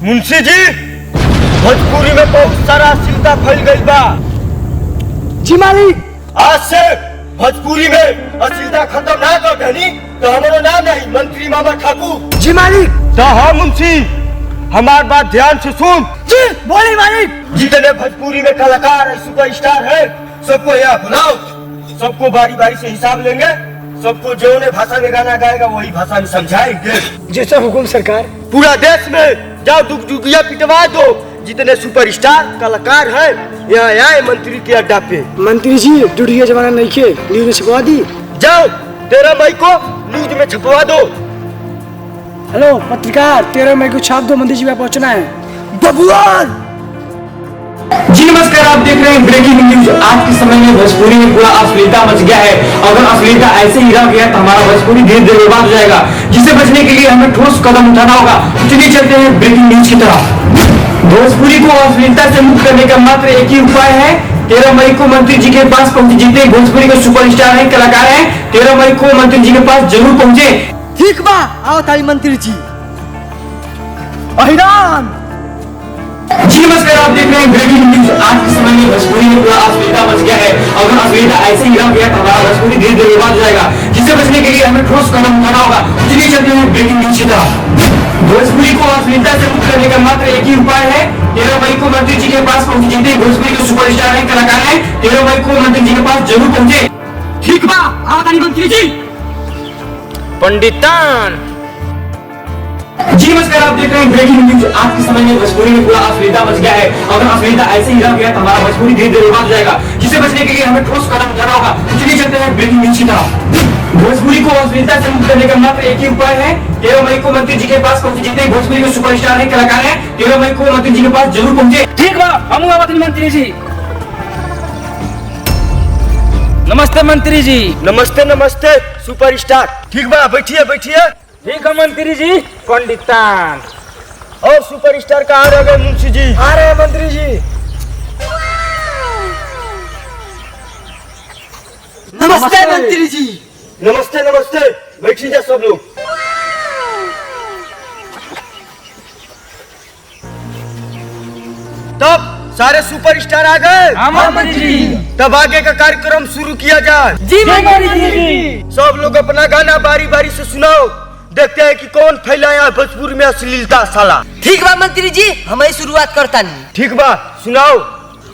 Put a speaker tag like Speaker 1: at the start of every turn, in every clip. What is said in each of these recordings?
Speaker 1: मुंशी जी, भोजपुरी में बहुत सारा अश्लीलता फैल गई बा।
Speaker 2: जी मालिक।
Speaker 1: आज से भोजपुरी में अश्लीलता खत्म ना कर देनी तो हमारा नाम नहीं मंत्री मामा ठाकुर।
Speaker 2: जी मालिक।
Speaker 1: तो हाँ मुंशी, हमारी बात ध्यान से सुन।
Speaker 2: जी बोलिए मालिक।
Speaker 1: जितने भोजपुरी में कलाकार है, सुपरस्टार है, सबको यहाँ बुलाओ। सबको बारी बारी से हिसाब लेंगे। सबको जो ने भाषा में गाना गाएगा वही भाषा में समझाएंगे।
Speaker 2: जैसा हुकुम सरकार।
Speaker 1: पूरा देश में जाओ दुगदुगिया पिटवा दो। जितने सुपरस्टार कलाकार हैं यहाँ आए मंत्री के अड्डा पे।
Speaker 2: मंत्री जी जुड़िया जमाना नहीं खे, न्यूज में छपवा दी।
Speaker 1: जाओ 13 मई को न्यूज में छपवा दो।
Speaker 2: हेलो पत्रकार, 13 मई को छाप दो, मंत्री जी पे पहुंचना है। बबुआन।
Speaker 3: जी नमस्कार, आप देख रहे हैं ब्रेकिंग न्यूज। आज के समय में भोजपुरी में पूरा अश्लीलता मच गया है। अगर अश्लीलता ऐसे ही रह गया तो हमारा भोजपुरी धीरे धीरे बर्बाद हो जाएगा, जिसे बचने के लिए हमें ठोस कदम उठाना होगा। चलिए चलते हैं ब्रेकिंग न्यूज की तरफ। भोजपुरी को अश्लीलता से मुक्त करने का मात्र एक ही उपाय है। 13 मई को मंत्री जी के पास पहुंचे। जितने भोजपुरी के सुपरस्टार हैं, कलाकार हैं, 13 मई को मंत्री जी के पास जरूर पहुंचे।
Speaker 2: ठीक बा, आओ ताई मंत्री जी। अहिरान।
Speaker 3: जी नमस्कार, आप देख रहे हैं ब्रेकिंग न्यूज। आज के समय में भोजपुरी में पूरा अश्लीलता मच गया है। अगर अश्लीलता ऐसे ही रह गया तो हमारा भोजपुरी धीरे धीरे बर्बाद हो जाएगा, जिसे बचने के लिए हमें ठोस कदम उठाना होगा। चलिए चलते हैं ब्रेकिंग न्यूज की तरफ। भोजपुरी को अश्लीलता से मुक्त करने का मात्र एक ही उपाय है। 13 मई को मंत्री जी के पास पहुंचे। जितने भोजपुरी के सुपरस्टार हैं, कलाकार हैं, 13 मई को मंत्री जी के पास जरूर पहुंचे। ठीक बा, आओ ताली मंत्री जी।
Speaker 1: पंडितान।
Speaker 3: जी नमस्कार, आप देख रहे हैं ब्रेकिंग न्यूज। आज के समय में भोजपुरी में पूरा अश्लीलता मच गया है। अगर अश्लीलता ऐसे ही रह गया तो हमारा भोजपुरी धीरे धीरे बर्बाद हो जाएगा, जिसे बचने के लिए हमें ठोस कदम उठाना होगा। चलिए चलते हैं ब्रेकिंग न्यूज की तरफ। भोजपुरी को अश्लीलता से मुक्त करने का मात्र एक ही उपाय है। 13 मई को मंत्री जी के पास पहुंचे। जितने भोजपुरी के सुपरस्टार हैं, कलाकार हैं, 13 मई को मंत्री जी के पास जरूर पहुंचे।
Speaker 4: ठीक बा, हम आवत मंत्री जी। नमस्ते मंत्री जी।
Speaker 1: नमस्ते नमस्ते सुपरस्टार। ठीक बा, बैठिए बैठिए।
Speaker 4: ठीक है मंत्री जी।
Speaker 1: पंडितान। और सुपरस्टार कहाँ रह गए मुंशी जी?
Speaker 2: आ रहे हैं मंत्री जी। नमस्ते मंत्री जी।
Speaker 1: नमस्ते नमस्ते, बैठिए जा सब लोग। तब सारे सुपरस्टार आ गए?
Speaker 4: हाँ मंत्री जी।
Speaker 1: तब आगे का कार्यक्रम शुरू किया जाए।
Speaker 4: जी मंत्री जी।
Speaker 1: सब लोग अपना गाना बारी बारी से सुनाओ। देखते हैं कि कौन फैलाया भोजपुरी में अश्लीलता साला।
Speaker 5: ठीक बा मंत्री जी, हमें शुरुआत करता नहीं।
Speaker 1: ठीक बा, सुनाओ।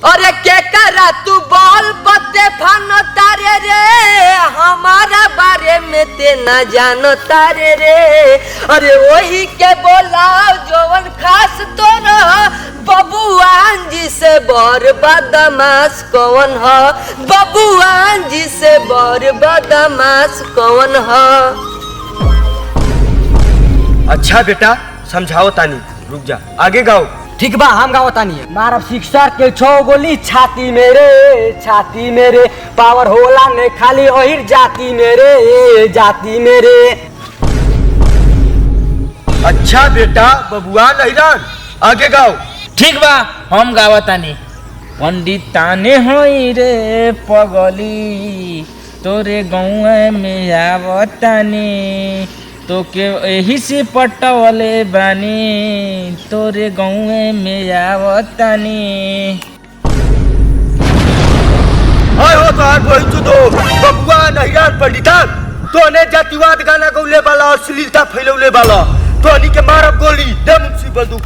Speaker 5: अरे के करा तू बोल बते फानो तारे रे, हमारा बारे में ते न जानो तारे रे। अरे वही के बोलाओ जोवन खास तोरा, बबुआन जी से बर बदमाश कौन ह, बबुआन जी से बर बदमाश कौन ह।
Speaker 1: अच्छा बेटा, समझाओ तानी। रुक जा, आगे गाओ।
Speaker 5: ठीक बा, हम गावता नहीं है।
Speaker 2: मारब शिक्षा के 6 गोली छाती मेरे, पावर होला ने खाली ओहिर जाती मेरे।
Speaker 1: अच्छा बेटा, बबुआ नैरान, आगे गाओ।
Speaker 4: ठीक बा, हम गावतानी। पंडिताने होई रे पगली, तोरे गाँव में आवतानी, तो के यही से पटवले बानी, तोरे गाँव में आवतानी।
Speaker 1: हाय हो तो हाथ वही तो बबुआ नैरान पंडितान, तो ने जातिवाद गाना गौले वाला, अश्लीलता फैलौले वाला, तो अनी के मारब गोली। दे मुंशी बंदूक।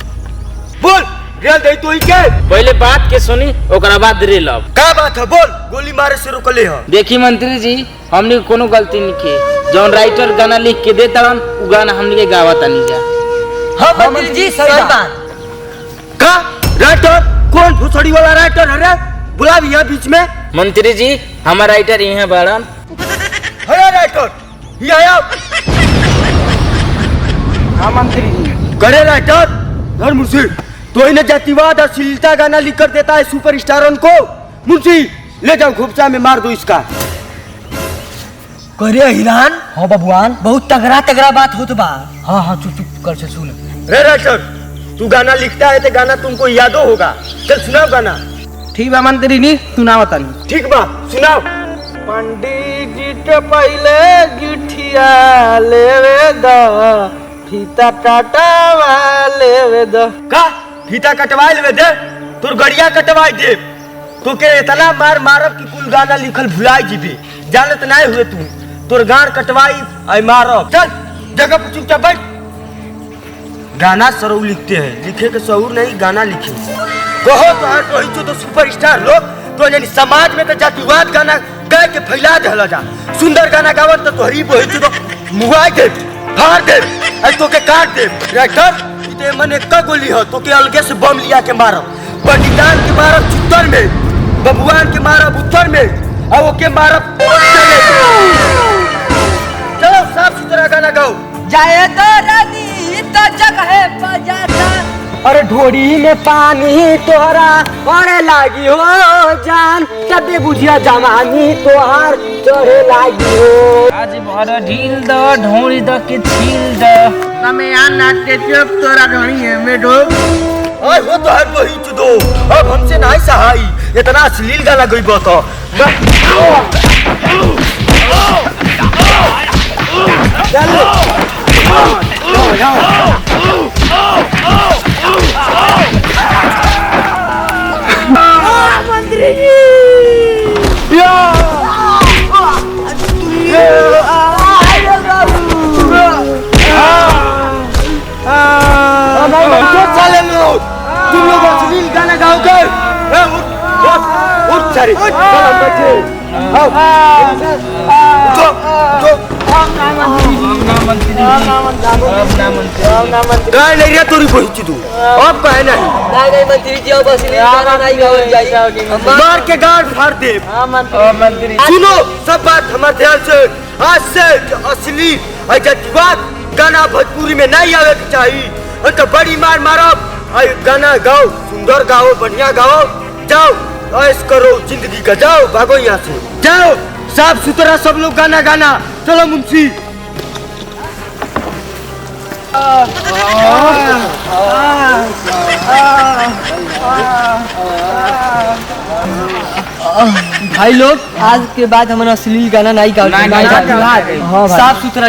Speaker 1: बोल, रेल दे तो ही के।
Speaker 4: पहले बात के सुनी, ओकरा बाद रेल। अब
Speaker 1: का बात है? बोल। गोली मारे से रोकले ह।
Speaker 4: देखी मंत्री जी, हमने कोनो गलती नहीं की। जौन राइटर गाना लिख के देता उ गाना हमने के गावतानी जा।
Speaker 5: हाँ मंत्री जी, सही बात।
Speaker 1: का राइटर? कौन भुसड़ी वाला राइटर है रे? बुला भी यहाँ बीच में।
Speaker 4: मंत्री जी, हमारा राइटर यहाँ बाड़न।
Speaker 1: है राइटर ये आया।
Speaker 2: हाँ मंत्री जी।
Speaker 1: करे राइटर धर मुंशी, तो इन्हें जातिवाद अश्लीलता गाना लिख कर देता है सुपरस्टारों को। मुंशी ले जाओ, घुपचा में मार दो इसका।
Speaker 5: करे हिरान।
Speaker 2: हाँ बबुआन।
Speaker 5: बहुत तगड़ा बात होत बा। हाँ चुप कर से सुन।
Speaker 1: रे राइटर, तू गाना लिखता है तो गाना तुमको यादो होगा। चल सुनाओ गाना।
Speaker 4: ठीक बा मंत्री जी, सुनावतानी।
Speaker 1: ठीक बा, सुनाओ।
Speaker 2: पंडित जी के पहले गिठिया लेवे द, फीता टाटा वाले लेवे द
Speaker 1: का फीता कटवा लेवे दे तोर गड़िया कटवा दे तो के इतना मार मारब कि कुल गाना लिखल भुलाई जीबे जानत नहीं हुए तू तोर गाड़ कटवाई आई मारब चल जगह पर चुपचाप बैठ गाना सरऊ लिखते हैं लिखे के शऊर नहीं गाना लिखे कहो तो हर रोहित तो सुपरस्टार लोग तो यानी समाज में तो जातिवाद गाना गा के फैला देला जा सुंदर गाना गावत तो तोहरी बोहित तो मुआ दे फाड़ दे आई तो के काट दे राइटर इते मने का गोली हो तो के अलगे से बम लिया के मारब पंडितान के मारब चित्तर में बबुआन के मारब उत्तर में और वो के मारब चलो साफ सुथरा गाना गाओ
Speaker 5: जाए तो रानी तो जगह बजाता
Speaker 2: अरे ढोड़ी में पानी तोहरा पड़े लागी हो जान तबे बुझिया जमानी तोहार चढ़े लागी हो
Speaker 4: आज भर ढील द ढोरी द के छील द तमे आना के चुप तोरा ढोरी है में ढो
Speaker 1: ओए वो तो हर वही दो अब हमसे नहीं सहाई इतना अश्लील गाना गई तो
Speaker 5: मंत्री जी
Speaker 1: चले लोग तुम लोग अश्लील गाना गाओगे उठ सारे नहीं तोरी पहुंची तू अब कहे नहीं
Speaker 5: मंत्री जी अब असली गाना नहीं गावल जाई
Speaker 1: मार के गाड़ फाड़ दे
Speaker 2: मंत्री
Speaker 1: सुनो सब बात हमारे ध्यान से आज से असली जातिवाद गाना भोजपुरी में नहीं आवे के चाहिए तो बड़ी मार मारो गाना गाओ सुंदर गाओ बढ़िया गाओ जाओ ऐश करो जिंदगी का जाओ भागो यहाँ से जाओ साफ सुथरा सब लोग गाना गाना चलो मुंशी
Speaker 5: भाई लोग आज के बाद हम असली गाना नहीं गाओगे साफ सुथरा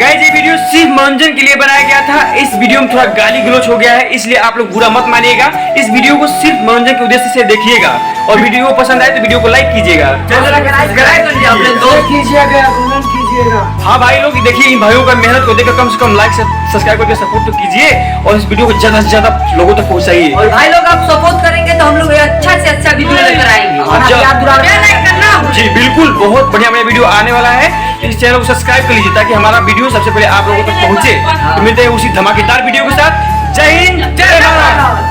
Speaker 3: गाइस ये वीडियो सिर्फ मनोरंजन के लिए बनाया गया था। इस वीडियो में थोड़ा गाली गलौज हो गया है, इसलिए आप लोग बुरा मत मानिएगा। इस वीडियो को सिर्फ मनोरंजन के उद्देश्य से देखिएगा और वीडियो को पसंद आए तो वीडियो को लाइक कीजिएगा। हाँ भाई लोग देखिए इन भाइयों का मेहनत को देखकर कम से कम लाइक सब्सक्राइब करके सपोर्ट तो कीजिए और इस वीडियो को ज्यादा से ज्यादा लोगों तक पहुंचाइए।
Speaker 5: और भाई लोग आप सपोर्ट करेंगे तो हम लोग अच्छा से अच्छा वीडियो लेकर आएंगे।
Speaker 3: जी बिल्कुल बहुत बढ़िया बढ़िया वीडियो आने वाला है। इस चैनल को सब्सक्राइब कर लीजिए ताकि हमारा वीडियो सबसे पहले आप लोगों तक पहुंचे। तो मिलते हैं उसी धमाकेदार वीडियो के साथ। जय हिंद जय भारत।